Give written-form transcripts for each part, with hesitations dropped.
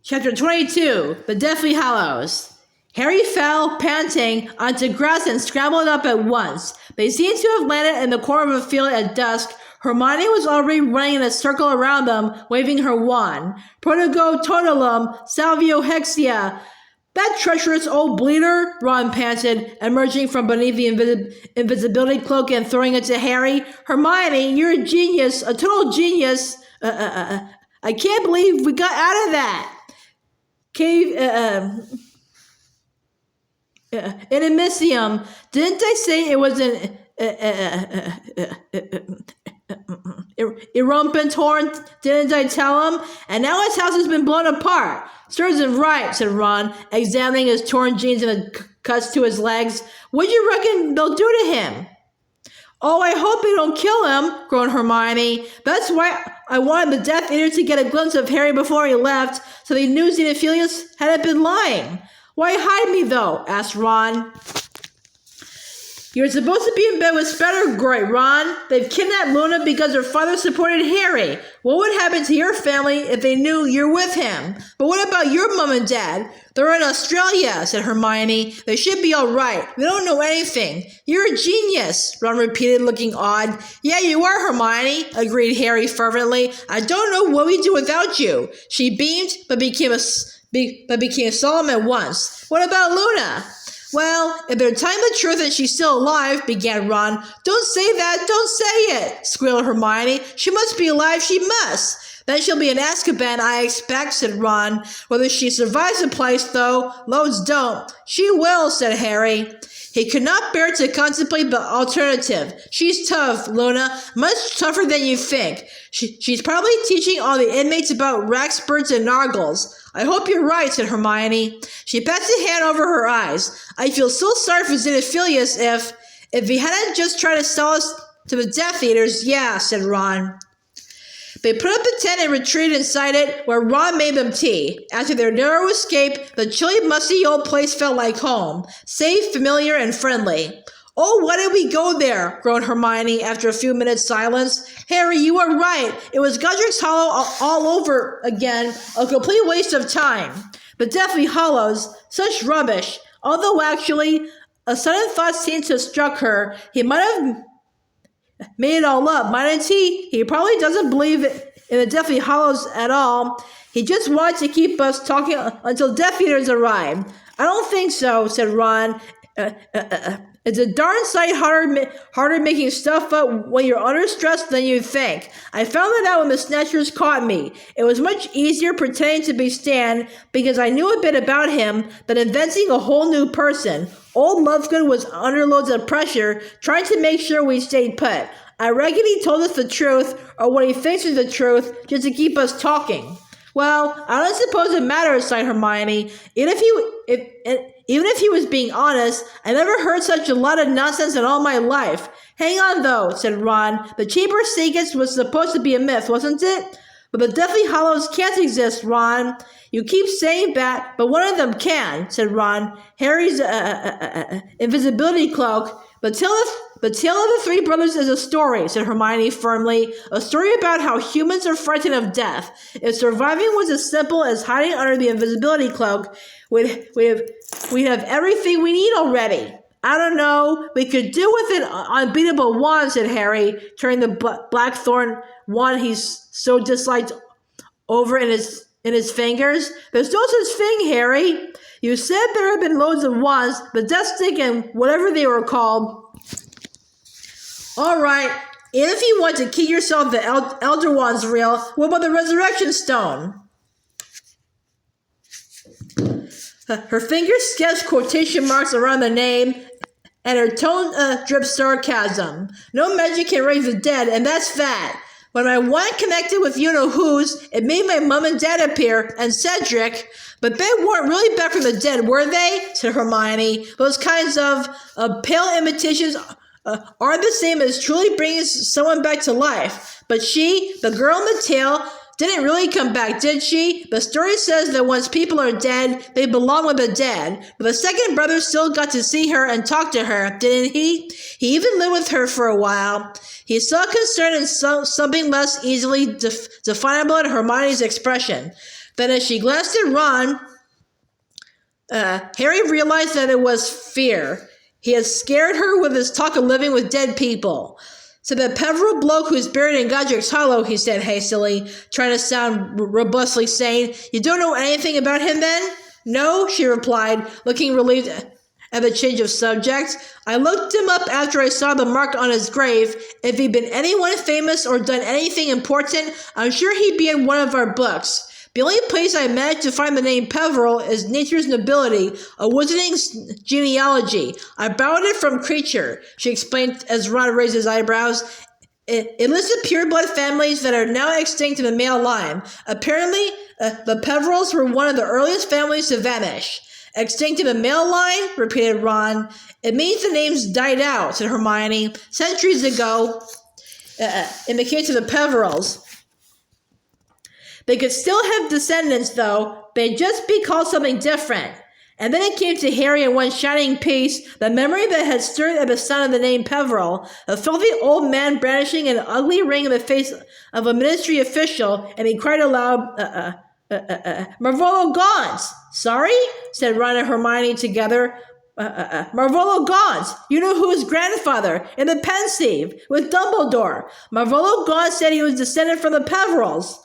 Chapter 22, The Deathly Hallows. Harry fell, panting, onto grass and scrambled up at once. They seemed to have landed in the corner of a field at dusk. Hermione was already running in a circle around them, waving her wand. Protego totalum, salvio hexia. That treacherous old bleeder, Ron panted, emerging from beneath the invisibility cloak and throwing it to Harry. Hermione, you're a genius, a total genius. I can't believe we got out of that. Inimicium. Didn't I say it was an irrumpent horn? Didn't I tell him? And now his house has been blown apart. Serves him right, said Ron, examining his torn jeans and the cuts to his legs. What do you reckon they'll do to him? Oh, I hope they don't kill him, groaned Hermione. That's why I wanted the Death Eater to get a glimpse of Harry before he left, so they knew Xenophilius hadn't been lying. Why hide me, though? Asked Ron. You're supposed to be in bed with Spetter, great Ron. They've kidnapped Luna because her father supported Harry. What would happen to your family if they knew you're with him? But what about your mom and dad? They're in Australia, said Hermione. They should be all right. They don't know anything. You're a genius, Ron repeated, looking odd. Yeah, you are, Hermione, agreed Harry fervently. I don't know what we'd do without you. She beamed, but became solemn at once. What about Luna? Well, if they're telling the truth and she's still alive, began Ron. Don't say that, don't say it, squealed Hermione. She must be alive, she must. Then she'll be in Azkaban, I expect, said Ron. Whether she survives the place, though, loads don't. She will, said Harry. He could not bear to contemplate the alternative. She's tough, Luna, much tougher than you think. She's probably teaching all the inmates about Raxbirds and Nargles. I hope you're right, said Hermione. She passed a hand over her eyes. I feel so sorry for Xenophilius if he hadn't just tried to sell us to the Death Eaters. Yeah, said Ron. They put up the tent and retreated inside it, where Ron made them tea. After their narrow escape, the chilly, musty old place felt like home, safe, familiar, and friendly. Oh, why did we go there? Groaned Hermione after a few minutes' silence. Harry, you were right. It was Godric's Hollow all over again, a complete waste of time. The Deathly Hallows, such rubbish. Although actually, a sudden thought seemed to have struck her. He might have made it all up, mightn't he? He probably doesn't believe in the Deathly Hallows at all. He just wanted to keep us talking until Death Eaters arrived. I don't think so, said Ron. It's a darn sight harder making stuff up when you're under stress than you think. I found that out when the Snatchers caught me. It was much easier pretending to be Stan because I knew a bit about him than inventing a whole new person. Old Lovegood was under loads of pressure, trying to make sure we stayed put. I reckon he told us the truth, or what he thinks is the truth, just to keep us talking. Well, I don't suppose it matters, sighed Hermione. Even if he was being honest, I never heard such a lot of nonsense in all my life. Hang on, though, said Ron. The Chamber of Secrets was supposed to be a myth, wasn't it? But the Deathly Hallows can't exist, Ron. You keep saying that, but one of them can, said Ron. Harry's invisibility cloak. The tale of the three brothers is a story, said Hermione firmly. A story about how humans are frightened of death. If surviving was as simple as hiding under the invisibility cloak, we'd have everything we need already. I don't know. We could do with an unbeatable wand, said Harry, turning the blackthorn wand he's so disliked over in his fingers. There's no such thing, Harry. You said there have been loads of wands, the death stick and whatever they were called. All right, if you want to kid yourself the Elder Wand's real, what about the Resurrection Stone? Her fingers sketched quotation marks around the name, and her tone dripped sarcasm. No magic can raise the dead, and that's that. When my wand connected with you-know-whos, it made my mom and dad appear, and Cedric, but they weren't really back from the dead, were they? Said Hermione. Those kinds of pale imitations aren't the same as truly bringing someone back to life. But she, the girl in the tale, didn't really come back, did she? The story says that once people are dead, they belong with the dead. But the second brother still got to see her and talk to her, didn't he? He even lived with her for a while. He saw concern in something less easily definable in Hermione's expression. Then as she glanced at Ron, Harry realized that it was fear. He had scared her with his talk of living with dead people. "So the Peveril bloke who's buried in Godric's Hollow," he said hastily, trying to sound robustly sane. "You don't know anything about him then?" "No," she replied, looking relieved at the change of subject. "I looked him up after I saw the mark on his grave. If he'd been anyone famous or done anything important, I'm sure he'd be in one of our books. The only place I managed to find the name Peveril is Nature's Nobility, a wizarding genealogy. I borrowed it from Creature," she explained as Ron raised his eyebrows. It listed pureblood families that are now extinct in the male line. Apparently, the Peverils were one of the earliest families to vanish. "Extinct in the male line?" repeated Ron. "It means the names died out," said Hermione, "centuries ago. In the case of the Peverils. They could still have descendants, though. They'd just be called something different." And then it came to Harry in one shining piece, the memory that had stirred at the sound of the name Peveril, a filthy old man brandishing an ugly ring in the face of a ministry official, and he cried aloud, "Marvolo Gaunt!" "Sorry?" said Ron and Hermione together. Marvolo Gaunt, you know who his grandfather, in the Pensieve, with Dumbledore. Marvolo Gaunt said he was descended from the Peverils."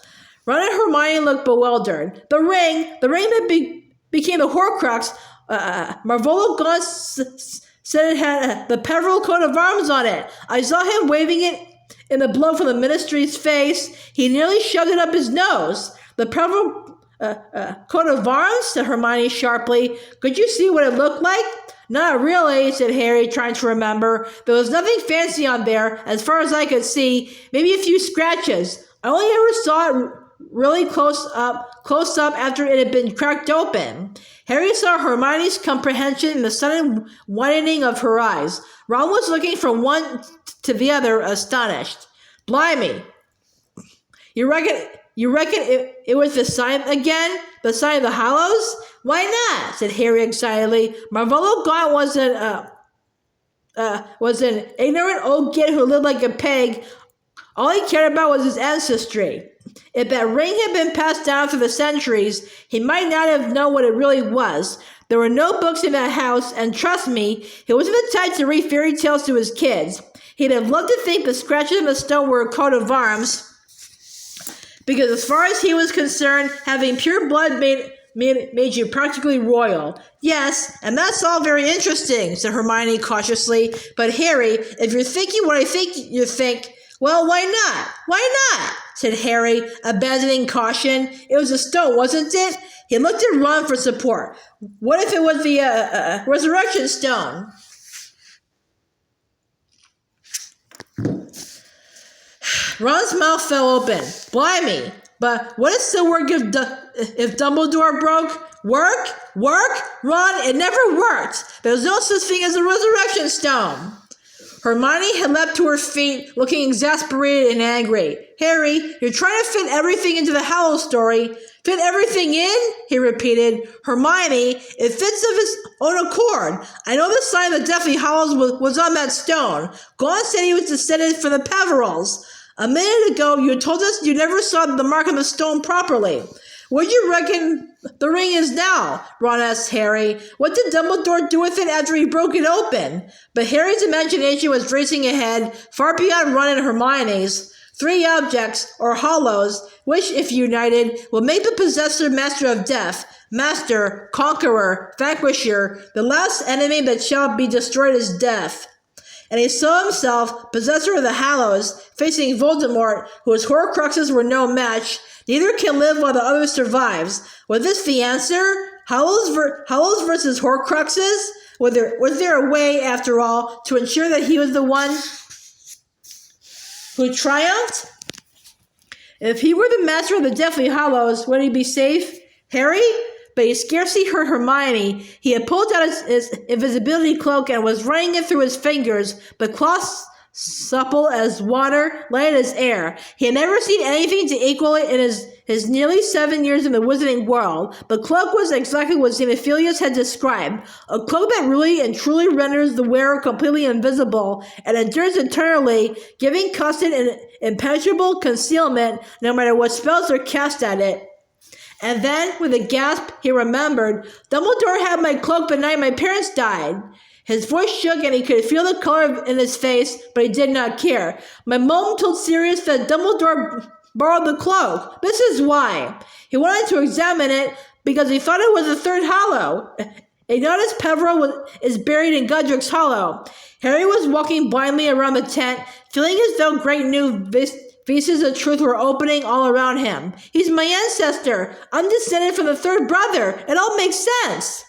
Ron and Hermione looked bewildered. The ring that became the Horcrux, Marvolo Gaunt said it had the Peveril coat of arms on it. I saw him waving it in the blow from the ministry's face. He nearly shoved it up his nose. "The Peveril coat of arms?" said Hermione sharply. "Could you see what it looked like?" "Not really," said Harry, trying to remember. "There was nothing fancy on there, as far as I could see. Maybe a few scratches. I only ever saw it really close up after it had been cracked open." Harry saw Hermione's comprehension in the sudden widening of her eyes. Ron was looking from one to the other, astonished. "Blimey! You reckon it was the sign again? The sign of the Hallows?" "Why not?" said Harry excitedly. "Marvolo Gaunt was an ignorant old git who lived like a pig. All he cared about was his ancestry. If that ring had been passed down through the centuries, he might not have known what it really was. There were no books in that house, and trust me, he wasn't the type to read fairy tales to his kids. He'd have loved to think the scratches in the stone were a coat of arms, because as far as he was concerned, having pure blood made you practically royal." "Yes, and that's all very interesting," said Hermione cautiously. "But Harry, if you're thinking what I think you think, well, why not? Why not?" said Harry, abandoning caution. "It was a stone, wasn't it?" He looked at Ron for support. "What if it was the resurrection stone?" Ron's mouth fell open. "Blimey! But what does the work if Dumbledore broke? Work? Ron, it never worked. There's no such thing as a resurrection stone." Hermione had leapt to her feet, looking exasperated and angry. "Harry, you're trying to fit everything into the Hallows story." "Fit everything in?" he repeated. "Hermione, it fits of its own accord. I know the sign of the Deathly Hallows was on that stone. Gaunt said he was descended from the Peverils. A minute ago, you told us you never saw the mark on the stone properly. What do you reckon the ring is now?" Ron asked Harry. "What did Dumbledore do with it after he broke it open?" But Harry's imagination was racing ahead, far beyond Ron and Hermione's. 3 objects, or Hallows, which, if united, will make the possessor master of death, master, conqueror, vanquisher. The last enemy that shall be destroyed is death. And he saw himself, possessor of the Hallows, facing Voldemort, whose Horcruxes were no match. Neither can live while the other survives. Was this the answer? Hallows versus Horcruxes? Was there a way, after all, to ensure that he was the one who triumphed? If he were the master of the Deathly Hallows, would he be safe? Harry? But he scarcely heard Hermione. He had pulled out his invisibility cloak and was running it through his fingers, the cloth supple as water, light as air. He had never seen anything to equal it in his nearly 7 years in the wizarding world. The cloak was exactly what Xenophilius had described, a cloak that really and truly renders the wearer completely invisible and endures eternally, giving constant and impenetrable concealment no matter what spells are cast at it. And then, with a gasp, he remembered, Dumbledore had my cloak the night my parents died. His voice shook and he could feel the color in his face, but he did not care. My mom told Sirius that Dumbledore borrowed the cloak. This is why. He wanted to examine it because he thought it was the third Hallow. He noticed Peveril is buried in Godric's Hollow. Harry was walking blindly around the tent, feeling as though great new vistas of truth were opening all around him. He's my ancestor. I'm descended from the third brother. It all makes sense.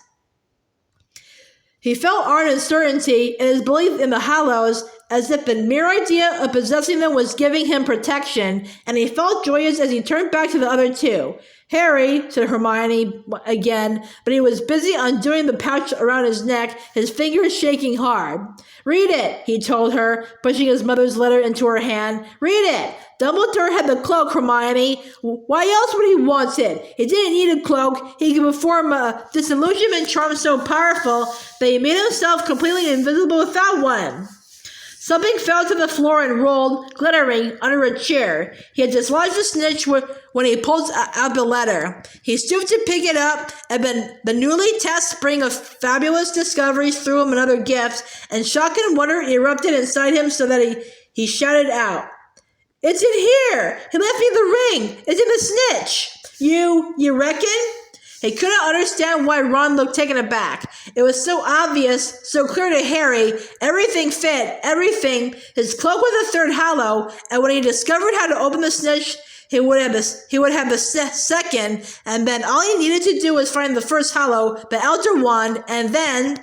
He felt ardent uncertainty in his belief in the Hallows, as if the mere idea of possessing them was giving him protection, and he felt joyous as he turned back to the other two. Harry, said Hermione again, but he was busy undoing the pouch around his neck, his fingers shaking hard. Read it, he told her, pushing his mother's letter into her hand. Read it. Dumbledore had the cloak, Hermione. Why else would he want it? He didn't need a cloak. He could perform a disillusionment charm so powerful that he made himself completely invisible without one. Something fell to the floor and rolled, glittering, under a chair. He had dislodged the snitch when he pulled out the letter. He stooped to pick it up, and then the newly tasked spring of fabulous discoveries threw him another gift, and shock and wonder erupted inside him so that he shouted out, It's in here! He left me the ring! It's in the snitch! You reckon? He couldn't understand why Ron looked taken aback. It was so obvious, so clear to Harry. Everything fit, everything. His cloak was the third Hallow, and when he discovered how to open the snitch, he would have the second, and then all he needed to do was find the first Hallow, the Elder Wand, and then...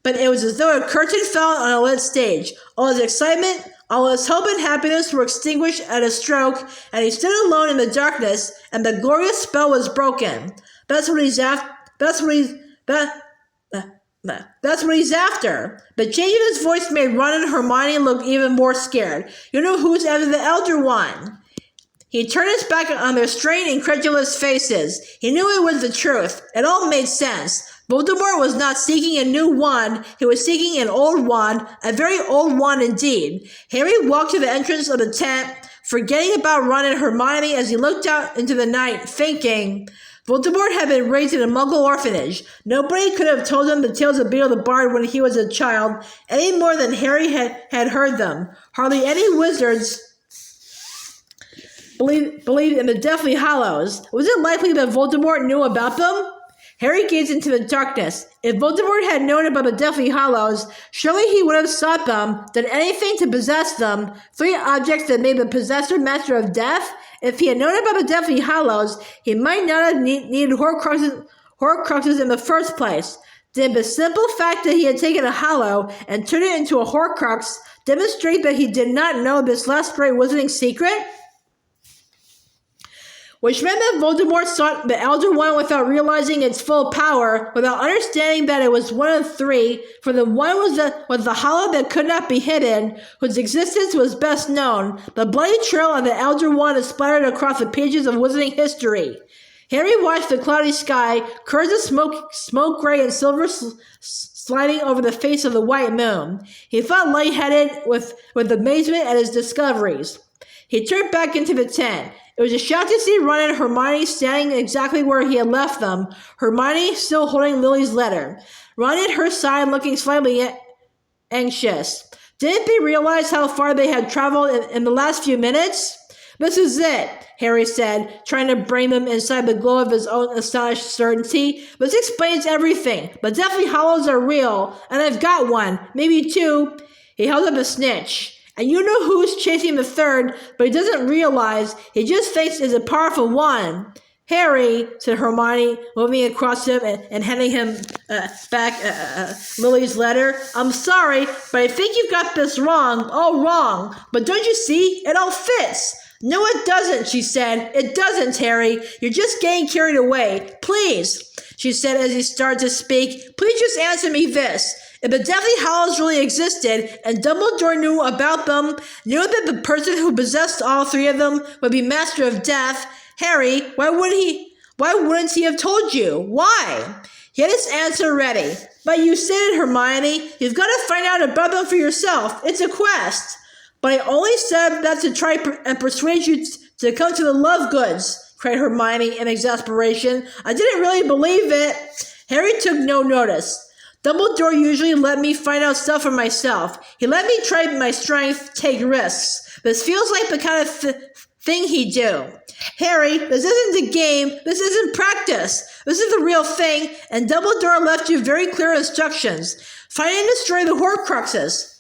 But it was as though a curtain fell on a lit stage. All his excitement, all his hope and happiness were extinguished at a stroke, and he stood alone in the darkness, and the glorious spell was broken. That's what he's after. That's what he's after. The change in his voice made Ron and Hermione look even more scared. You know who's after the Elder Wand? He turned his back on their strained, incredulous faces. He knew it was the truth. It all made sense. Voldemort was not seeking a new wand. He was seeking an old wand, a very old wand indeed. Harry walked to the entrance of the tent, forgetting about Ron and Hermione as he looked out into the night, thinking... Voldemort had been raised in a Muggle orphanage. Nobody could have told him the tales of Beedle the Bard when he was a child, any more than Harry had heard them. Hardly any wizards believed in the Deathly Hallows. Was it likely that Voldemort knew about them? Harry gazed into the darkness. If Voldemort had known about the Deathly Hallows, surely he would have sought them, done anything to possess them, 3 objects that made the possessor master of death. If he had known about the Deathly Hallows, he might not have needed Horcruxes in the first place. Did the simple fact that he had taken a Hallow and turned it into a Horcrux demonstrate that he did not know this last great wizarding secret? Which meant that Voldemort sought the Elder Wand without realizing its full power, without understanding that it was one of 3, for the one was the Hallow that could not be hidden, whose existence was best known. The bloody trail of the Elder Wand is splattered across the pages of wizarding history. Harry watched the cloudy sky, curves of smoke gray and silver sliding over the face of the white moon. He felt lightheaded with amazement at his discoveries. He turned back into the tent. It was a shock to see Ron and Hermione standing exactly where he had left them, Hermione still holding Lily's letter. Ron at her side looking slightly anxious. Didn't they realize how far they had traveled in the last few minutes? This is it, Harry said, trying to bring them inside the glow of his own astonished certainty. This explains everything. The Deathly Hallows are real, and I've got one, maybe 2. He held up a snitch. And you know who's chasing the third, but he doesn't realize. He just thinks it's a powerful one. Harry, said Hermione, moving across him and handing him back Lily's letter. I'm sorry, but I think you've got this wrong, all wrong. But don't you see? It all fits. No, it doesn't, she said. It doesn't, Harry. You're just getting carried away. Please, she said as he started to speak, please just answer me this. If the Deathly Hallows really existed, and Dumbledore knew about them, knew that the person who possessed all 3 of them would be Master of Death, Harry, why wouldn't he have told you? Why? He had his answer ready. But you said it, Hermione. You've got to find out about them for yourself. It's a quest. But I only said that to try and persuade you to come to the Lovegoods. cried Hermione in exasperation. I didn't really believe it. Harry took no notice. Dumbledore usually let me find out stuff for myself. He let me try my strength, take risks. This feels like the kind of thing he'd do. Harry, this isn't a game. This isn't practice. This is the real thing, and Dumbledore left you very clear instructions. Find and destroy the Horcruxes.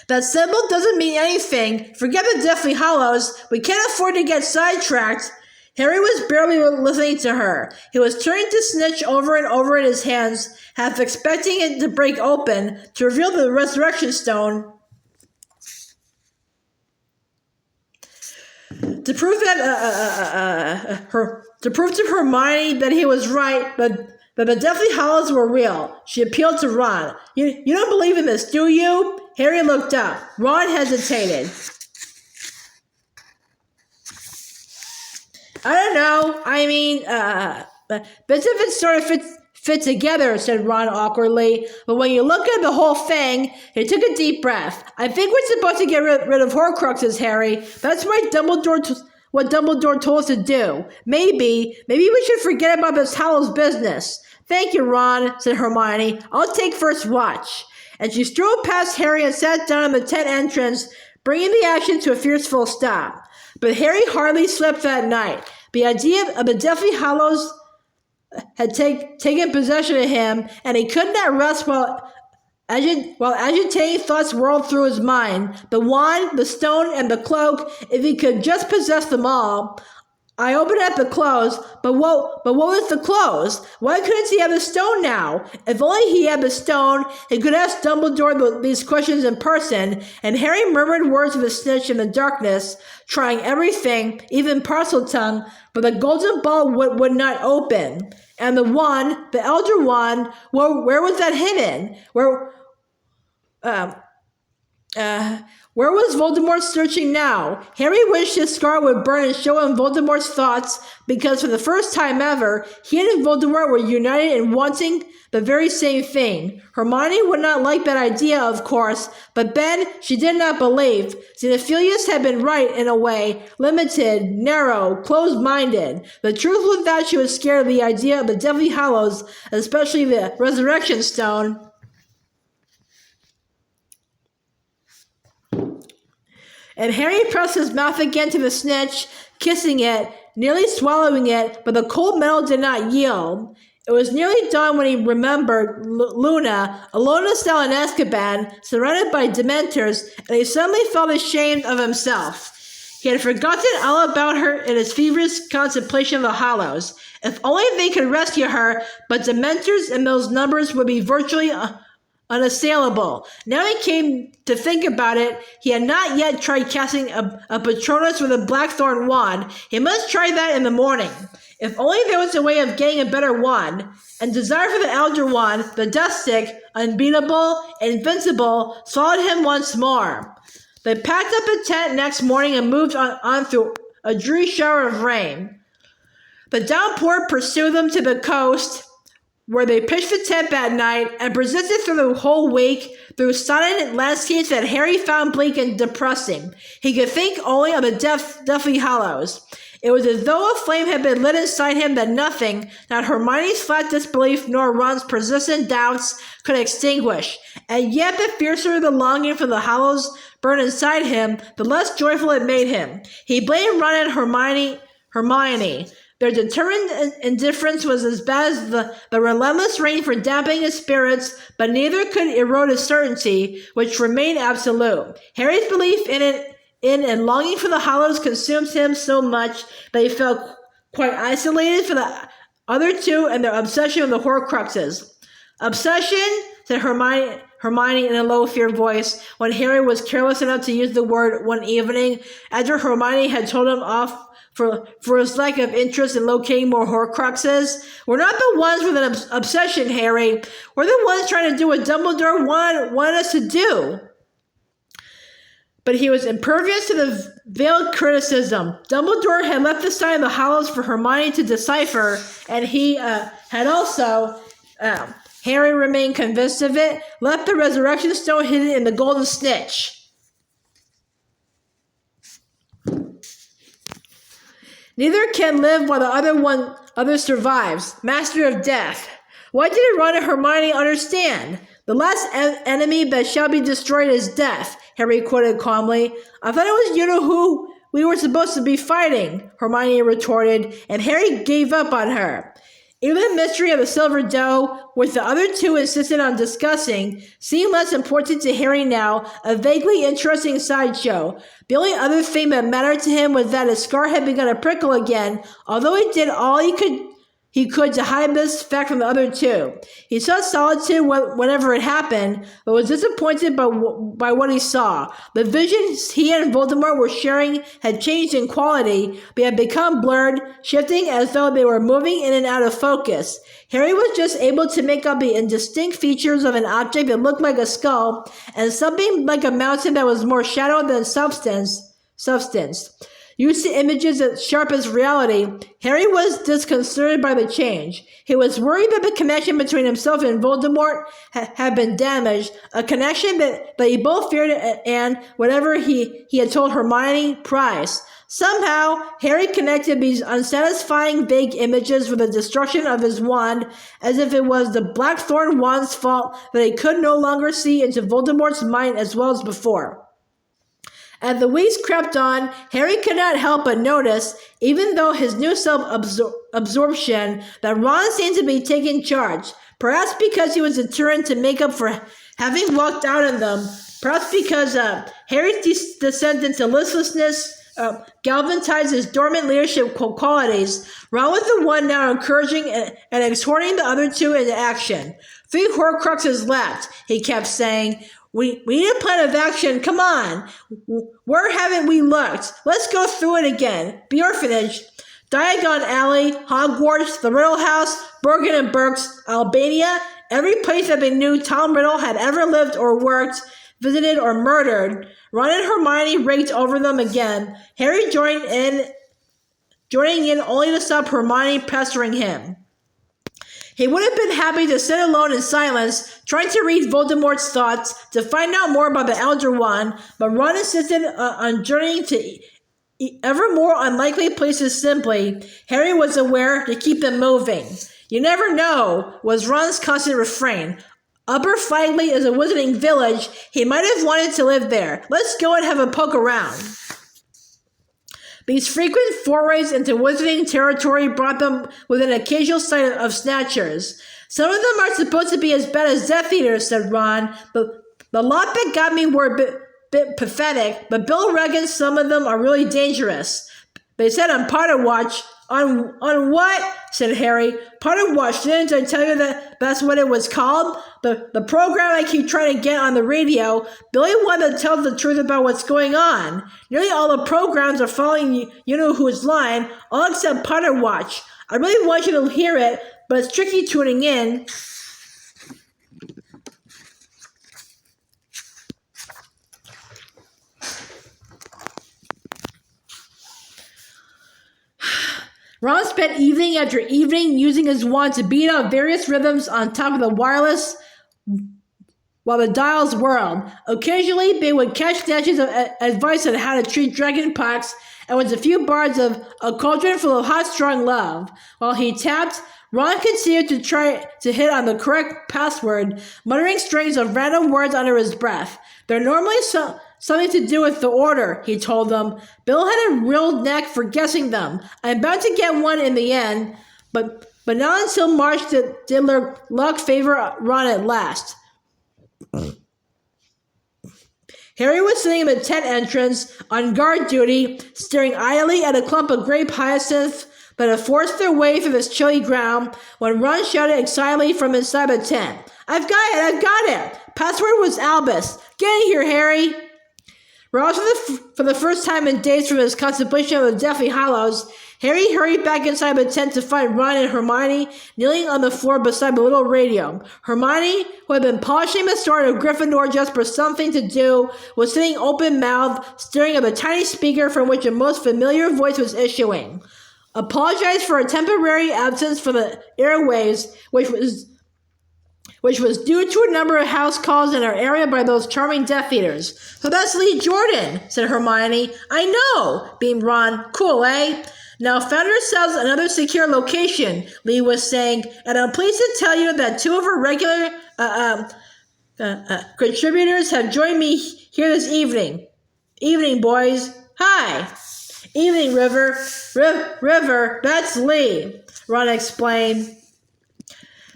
That symbol doesn't mean anything. Forget the Deathly Hallows. We can't afford to get sidetracked. Harry was barely listening to her. He was turning the snitch over and over in his hands, half expecting it to break open to reveal the resurrection stone. To prove to Hermione that he was right, but the Deathly Hallows were real. She appealed to Ron. You don't believe in this, do you? Harry looked up. Ron hesitated. I don't know. I mean, bits of it sort of fit together, said Ron awkwardly. But when you look at the whole thing, he took a deep breath. I think we're supposed to get rid of Horcruxes, Harry. That's what Dumbledore told us to do. Maybe we should forget about this Hallows business. Thank you, Ron, said Hermione. I'll take first watch. And she strode past Harry and sat down in the tent entrance, bringing the action to a fierce full stop. But Harry hardly slept that night. The idea of the Deathly Hallows had taken possession of him, and he could not rest while agitating thoughts whirled through his mind. The wand, the stone, and the cloak, if he could just possess them all. I opened up the clothes, but what was the clothes? Why couldn't he have the stone now? If only he had the stone, he could ask Dumbledore these questions in person, and Harry murmured words of the snitch in the darkness, trying everything, even Parseltongue, but the golden ball would not open. And the wand, the Elder Wand, where was that hidden? Where was Voldemort searching now? Harry wished his scar would burn and show him Voldemort's thoughts, because for the first time ever, he and Voldemort were united in wanting the very same thing. Hermione would not like that idea, of course, but Ben, she did not believe. Xenophilius had been right in a way, limited, narrow, closed-minded. The truth was that she was scared of the idea of the Deathly Hallows, especially the Resurrection Stone. And Harry pressed his mouth again to the snitch, kissing it, nearly swallowing it, but the cold metal did not yield. It was nearly dawn when he remembered Luna, alone in a cell in Azkaban, surrounded by Dementors, and he suddenly felt ashamed of himself. He had forgotten all about her in his feverish contemplation of the Hallows. If only they could rescue her, but Dementors in those numbers would be virtually unassailable. Now he came to think about it, he had not yet tried casting a Patronus with a Blackthorn wand. He must try that in the morning. If only there was a way of getting a better wand. And desire for the Elder Wand, the Death Stick, unbeatable, invincible, swallowed him once more. They packed up a tent next morning and moved on through a dreary shower of rain. The downpour pursued them to the coast, where they pitched the tent that night and persisted through the whole week through silent landscapes that Harry found bleak and depressing. He could think only of the Deathly Hallows. It was as though a flame had been lit inside him that nothing, not Hermione's flat disbelief nor Ron's persistent doubts, could extinguish. And yet the fiercer the longing for the Hallows burned inside him, the less joyful it made him. He blamed Ron and Hermione. Their determined indifference was as bad as the relentless rain for damping his spirits, but neither could erode his certainty, which remained absolute. Harry's belief in and longing for the Hallows consumed him so much that he felt quite isolated from the other two and their obsession with the Horcruxes. Obsession, said Hermione in a low, feared voice, when Harry was careless enough to use the word one evening, after Hermione had told him off for his lack of interest in locating more Horcruxes. We're not the ones with an obsession, Harry. We're the ones trying to do what Dumbledore wanted us to do. But he was impervious to the veiled criticism. Dumbledore had left the sign of the Hallows for Hermione to decipher, and he had also, Harry remained convinced of it, left the resurrection stone hidden in the golden snitch. Neither can live while the other survives. Master of death. Why didn't Ron and Hermione understand? The last enemy that shall be destroyed is death, Harry quoted calmly. I thought it was who we were supposed to be fighting, Hermione retorted, and Harry gave up on her. Even the mystery of the silver dough, which the other two insisted on discussing, seemed less important to Harry now, a vaguely interesting sideshow. The only other thing that mattered to him was that his scar had begun to prickle again, although he did all he could to hide this fact from the other two. He sought solitude whenever it happened, but was disappointed by what he saw. The visions he and Voldemort were sharing had changed in quality, but had become blurred, shifting as though they were moving in and out of focus. Harry was just able to make out the indistinct features of an object that looked like a skull, and something like a mountain that was more shadow than substance. Used to images as sharp as reality, Harry was disconcerted by the change. He was worried that the connection between himself and Voldemort had been damaged, a connection that he both feared and, whatever he had told Hermione, prized. Somehow, Harry connected these unsatisfying vague images with the destruction of his wand, as if it was the Blackthorn wand's fault that he could no longer see into Voldemort's mind as well as before. As the weeks crept on, Harry could not help but notice, even though his new self-absorption, that Ron seemed to be taking charge. Perhaps because he was determined to make up for having walked out on them. Perhaps because Harry's descent into listlessness galvanized his dormant leadership qualities. Ron was the one now encouraging and exhorting the other two into action. 3 Horcruxes left, he kept saying. We need a plan of action. Come on. Where haven't we looked? Let's go through it again. The orphanage, Diagon Alley, Hogwarts, the Riddle House, Bergen and Berks, Albania, every place that they knew Tom Riddle had ever lived or worked, visited or murdered. Ron and Hermione raked over them again. Harry joining in only to stop Hermione pestering him. He would have been happy to sit alone in silence, trying to read Voldemort's thoughts, to find out more about the Elder Wand, but Ron insisted on journeying to ever more unlikely places simply. Harry was aware to keep them moving. You never know, was Ron's constant refrain. Upper Flagley is a wizarding village. He might have wanted to live there. Let's go and have a poke around. These frequent forays into wizarding territory brought them within occasional sight of snatchers. Some of them are supposed to be as bad as Death Eaters, said Ron. The lot that got me were a bit pathetic, but Bill reckons some of them are really dangerous. They said on Potter Watch. On what? Said Harry. Potter Watch, didn't I tell you that that's what it was called? The program I keep trying to get on the radio. Billy wanted to tell the truth about what's going on. Nearly all the programs are following you-know-who's line, all except Potter Watch. I really want you to hear it, but it's tricky tuning in. Ron spent evening after evening using his wand to beat out various rhythms on top of the wireless while the dials whirled. Occasionally, they would catch snatches of advice on how to treat dragonpox and with a few bars of A Cauldron Full of Hot Strong Love. While he tapped, Ron continued to try to hit on the correct password, muttering strings of random words under his breath. They're normally something to do with the order, he told them. Bill had a real knack for guessing them. I'm about to get one in the end, but not until March did their luck favor Ron at last. Harry was sitting in the tent entrance, on guard duty, staring idly at a clump of grape hyacinth that had forced their way through this chilly ground, when Ron shouted excitedly from inside the tent. I've got it! Password was Albus. Get in here, Harry! Roused for the first time in days from his contemplation of the Deathly Hallows, Harry hurried back inside the tent to find Ron and Hermione kneeling on the floor beside the little radio. Hermione, who had been polishing the sword of Gryffindor just for something to do, was sitting open-mouthed, staring at the tiny speaker from which a most familiar voice was issuing. Apologized for a temporary absence from the airwaves, which was due to a number of house calls in our area by those charming Death Eaters. So that's Lee Jordan, said Hermione. I know, beamed Ron. Cool, eh? Now found ourselves another secure location, Lee was saying, and I'm pleased to tell you that two of our regular contributors have joined me here this evening. Evening, boys. Hi. Evening, River. River, that's Lee, Ron explained.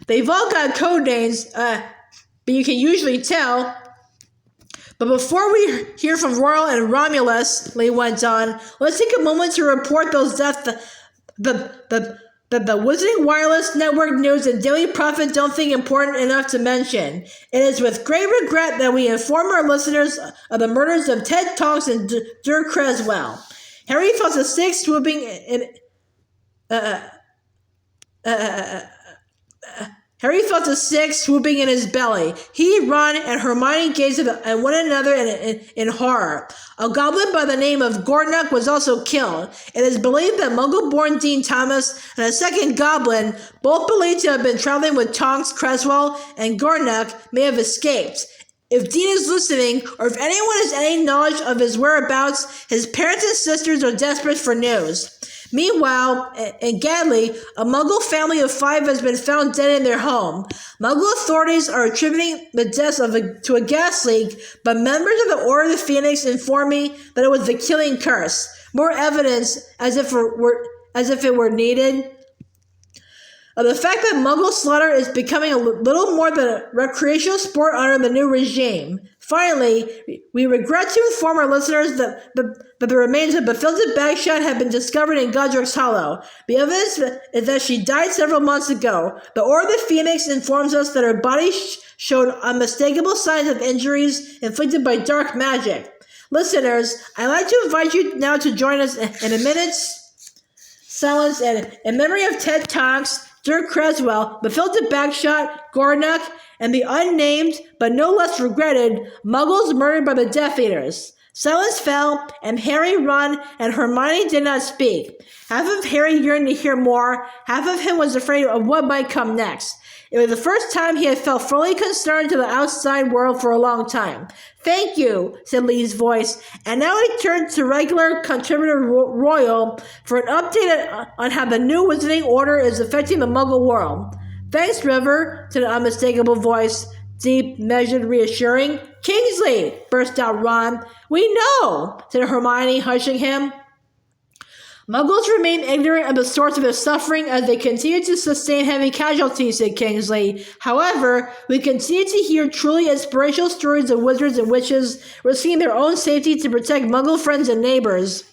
They've all got code names, but you can usually tell. But before we hear from Royal and Romulus, Lee went on, let's take a moment to report those deaths that the Wizarding Wireless Network News and Daily Prophet don't think important enough to mention. It is with great regret that we inform our listeners of the murders of Ted Tonks and Dirk Creswell. Harry felt a sick swooping in... Harry felt a sick swooping in his belly. He, Ron, and Hermione gazed at one another in horror. A goblin by the name of Gornuk was also killed. It is believed that Muggle-born Dean Thomas and a second goblin, both believed to have been traveling with Tonks, Creswell, and Gornuk, may have escaped. If Dean is listening, or if anyone has any knowledge of his whereabouts, his parents and sisters are desperate for news. Meanwhile, in Gadley, a Muggle family of 5 has been found dead in their home. Muggle authorities are attributing the deaths to a gas leak, but members of the Order of the Phoenix informed me that it was the killing curse. More evidence, as if it were needed, of the fact that Muggle slaughter is becoming a little more than a recreational sport under the new regime. Finally, we regret to inform our listeners that the remains of Bathilda Bagshot have been discovered in Godric's Hollow. The evidence is that she died several months ago. The Order of the Phoenix informs us that her body showed unmistakable signs of injuries inflicted by dark magic. Listeners, I'd like to invite you now to join us in a minute's silence and in memory of Ted Tonks, Dirk Creswell, Bathilda Bagshot, Gornuk, and the unnamed, but no less regretted, Muggles murdered by the Death Eaters. Silence fell, and Harry, Ron, and Hermione did not speak. Half of Harry yearned to hear more, half of him was afraid of what might come next. It was the first time he had felt fully concerned to the outside world for a long time. Thank you, said Lee's voice, and now he turned to regular contributor Royal for an update on how the new Wizarding Order is affecting the Muggle world. Thanks, River, said an unmistakable voice, deep, measured, reassuring. Kingsley, burst out Ron. We know, said Hermione, hushing him. Muggles remain ignorant of the source of their suffering as they continue to sustain heavy casualties, said Kingsley. However, we continue to hear truly inspirational stories of wizards and witches risking their own safety to protect Muggle friends and neighbors,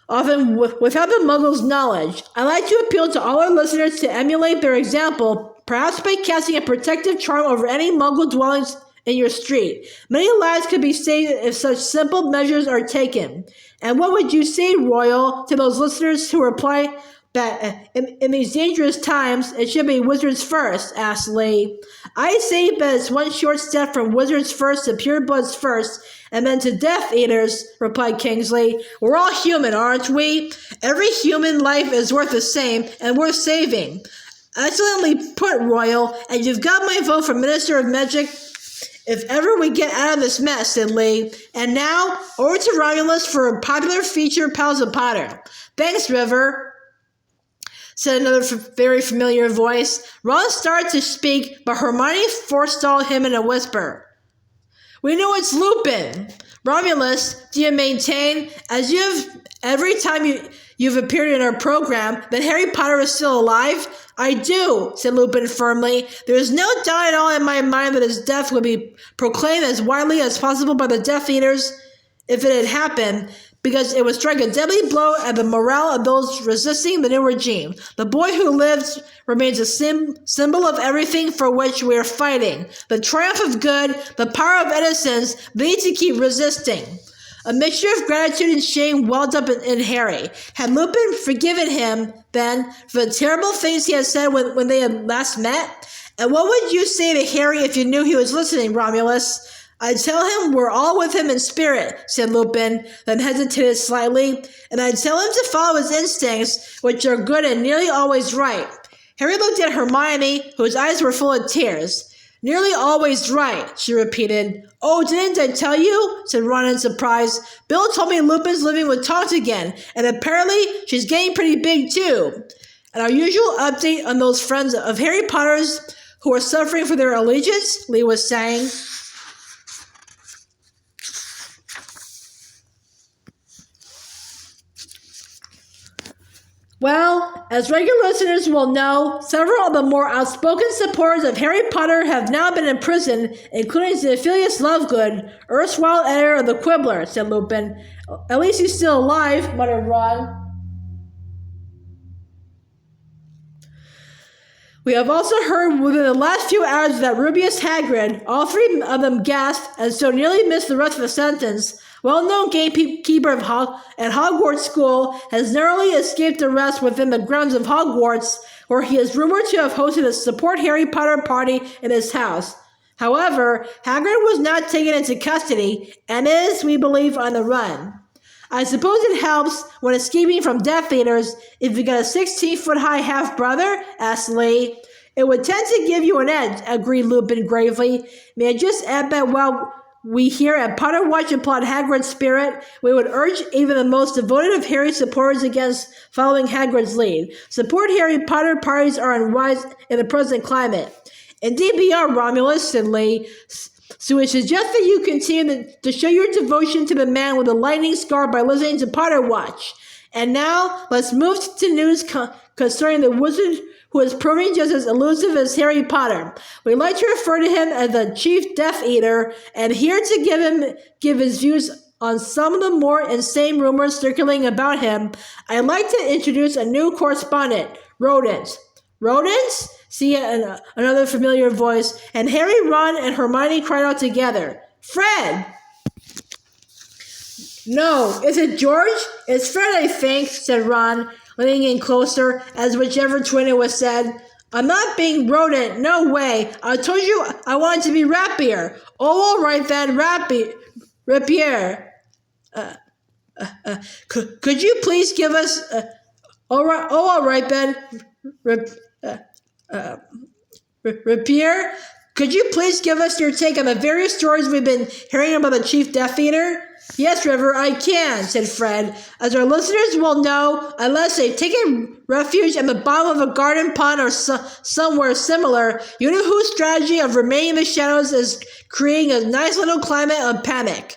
often without the Muggles' knowledge. I'd like to appeal to all our listeners to emulate their example, perhaps by casting a protective charm over any Muggle dwellings in your street. Many lives could be saved if such simple measures are taken. And what would you say, Royal, to those listeners who reply that in these dangerous times, it should be wizards first, asked Lee. I say that it's one short step from wizards first to purebloods first, and then to Death Eaters, replied Kingsley. We're all human, aren't we? Every human life is worth the same and worth saving. Excellently put, Royal, and you've got my vote for Minister of Magic if ever we get out of this mess, said Lee. And now, over to Romulus for a popular feature, Pals of Potter. Thanks, River, said another very familiar voice. Ron started to speak, but Hermione forestalled him in a whisper. We know it's Lupin. Romulus, do you maintain, as every time you've appeared in our program, that Harry Potter is still alive? I do, said Lupin firmly. There is no doubt at all in my mind that his death would be proclaimed as widely as possible by the Death Eaters if it had happened, because it would strike a deadly blow at the morale of those resisting the new regime. The boy who lives remains a symbol of everything for which we are fighting. The triumph of good, the power of innocence, we need to keep resisting. A mixture of gratitude and shame welled up in Harry. Had Lupin forgiven him, then, for the terrible things he had said when they had last met? And what would you say to Harry if you knew he was listening, Romulus? I'd tell him we're all with him in spirit, said Lupin, then hesitated slightly, and I'd tell him to follow his instincts, which are good and nearly always right. Harry looked at Hermione, whose eyes were full of tears. Nearly always right, she repeated. Oh, didn't I tell you? Said Ron in surprise. Bill told me Lupin's living with Tonks again, and apparently she's getting pretty big too. And our usual update on those friends of Harry Potter's who are suffering for their allegiance, Lee was saying. Well, as regular listeners will know, several of the more outspoken supporters of Harry Potter have now been imprisoned, including Zephyrius Lovegood, erstwhile editor of the Quibbler, said Lupin. At least he's still alive, muttered Ron. We have also heard within the last few hours that Rubeus Hagrid, all three of them gasped and so nearly missed the rest of the sentence, well-known gatekeeper at Hogwarts School, has narrowly escaped arrest within the grounds of Hogwarts, where he is rumored to have hosted a support Harry Potter party in his house. However, Hagrid was not taken into custody and is, we believe, on the run. I suppose it helps when escaping from Death Eaters if you got a 16-foot-high half-brother, asked Lee. It would tend to give you an edge, agreed Lupin gravely. May I just add that while we here at Potter Watch applaud Hagrid's spirit, we would urge even the most devoted of Harry's supporters against following Hagrid's lead. Support Harry Potter parties are unwise in the present climate. Indeed we are, Romulus, said Lee. So we suggest that you continue to show your devotion to the man with the lightning scar by listening to Potter Watch. And now, let's move to news concerning the wizard who is proving just as elusive as Harry Potter. We'd like to refer to him as the Chief Death Eater, and here to give his views on some of the more insane rumors circulating about him, I'd like to introduce a new correspondent, Rodents. Rodents? See another familiar voice, and Harry, Ron, and Hermione cried out together. Fred! No, is it George? It's Fred, I think, said Ron, leaning in closer, as whichever twin it was said. I'm not being rodent, no way. I told you I wanted to be Rapier. Oh, all right then, Rapier. Could you please give us... all right, Ben. Rapier, could you please give us your take on the various stories we've been hearing about the Chief Death Eater? Yes, River, I can, said Fred. As our listeners will know, unless they've taken refuge in the bottom of a garden pond or somewhere similar, you know whose strategy of remaining in the shadows is creating a nice little climate of panic.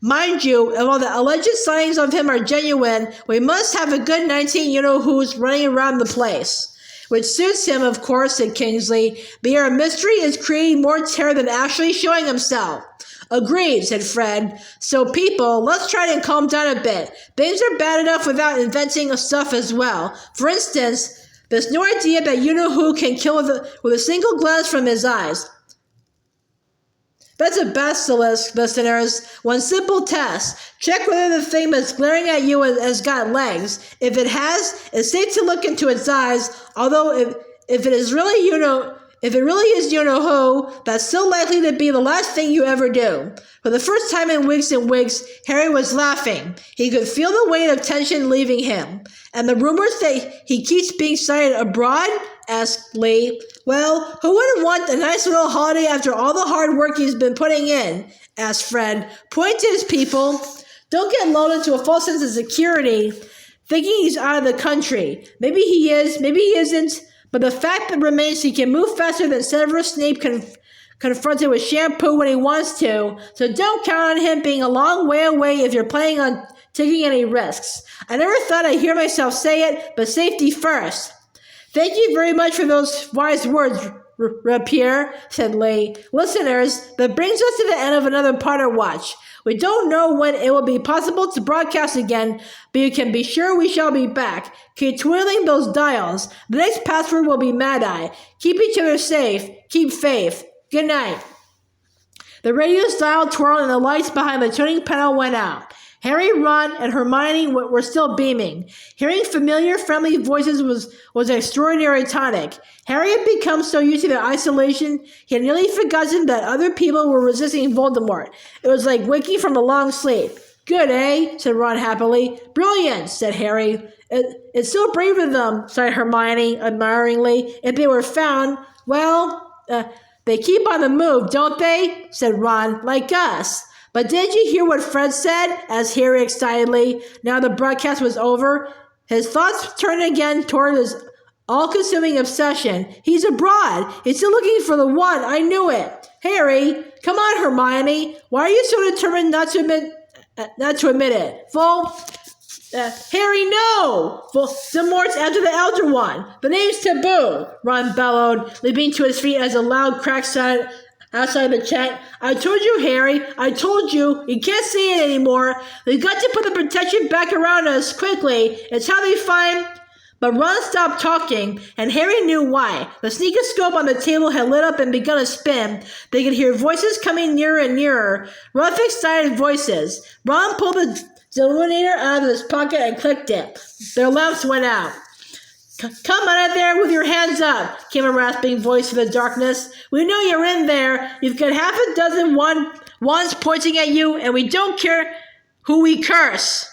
Mind you, if all the alleged sightings of him are genuine, we must have a good 19 you-know-who's running around the place. Which suits him, of course, said Kingsley. But your mystery is creating more terror than actually showing himself. Agreed, said Fred. So people, let's try to calm down a bit. Things are bad enough without inventing stuff as well. For instance, there's no idea that you-know-who can kill with a single glance from his eyes. That's a basilisk, listeners. One simple test. Check whether the thing that's glaring at you has got legs. If it has, it's safe to look into its eyes, although if it is really you-know-who, that's still likely to be the last thing you ever do. For the first time in weeks and weeks, Harry was laughing. He could feel the weight of tension leaving him. And the rumors that he keeps being sighted abroad? Asked Lee. Well, who wouldn't want a nice little holiday after all the hard work he's been putting in? Asked Fred. Point to his people. Don't get lulled into a false sense of security, thinking he's out of the country. Maybe he is, maybe he isn't, but the fact that remains he can move faster than Severus Snape confronted with shampoo when he wants to, so don't count on him being a long way away if you're planning on taking any risks. I never thought I'd hear myself say it, but safety first. Thank you very much for those wise words, Rapier, said Lee. Listeners, that brings us to the end of another Potter Watch. We don't know when it will be possible to broadcast again, but you can be sure we shall be back. Keep twirling those dials. The next password will be Mad Eye. Keep each other safe. Keep faith. Good night. The radio's dial twirled and the lights behind the tuning panel went out. Harry, Ron, and Hermione were still beaming. Hearing familiar, friendly voices was an extraordinary tonic. Harry had become so used to their isolation, he had nearly forgotten that other people were resisting Voldemort. It was like waking from a long sleep. Good, eh? Said Ron happily. Brilliant, said Harry. It's so brave of them, sighed Hermione admiringly. If they were found, well, They keep on the move, don't they? Said Ron. Like us. But did you hear what Fred said? Asked Harry excitedly. Now the broadcast was over. His thoughts turned again toward his all-consuming obsession. He's abroad. He's still looking for the one. I knew it. Harry, come on, Hermione. Why are you so determined not to admit it? Harry, no! Voldemort's after the Elder One. The name's taboo, Ron bellowed, leaping to his feet as a loud crack sounded outside the chat. I told you, Harry. I told you. You can't say it anymore. We've got to put the protection back around us quickly. It's how they find... But Ron stopped talking, and Harry knew why. The sneakoscope on the table had lit up and begun to spin. They could hear voices coming nearer and nearer. Rough, excited voices. Ron pulled the illuminator out of his pocket and clicked it. Their lamps went out. Come out of there with your hands up, came a rasping voice from the darkness. We know you're in there. You've got half a dozen wands pointing at you, and we don't care who we curse.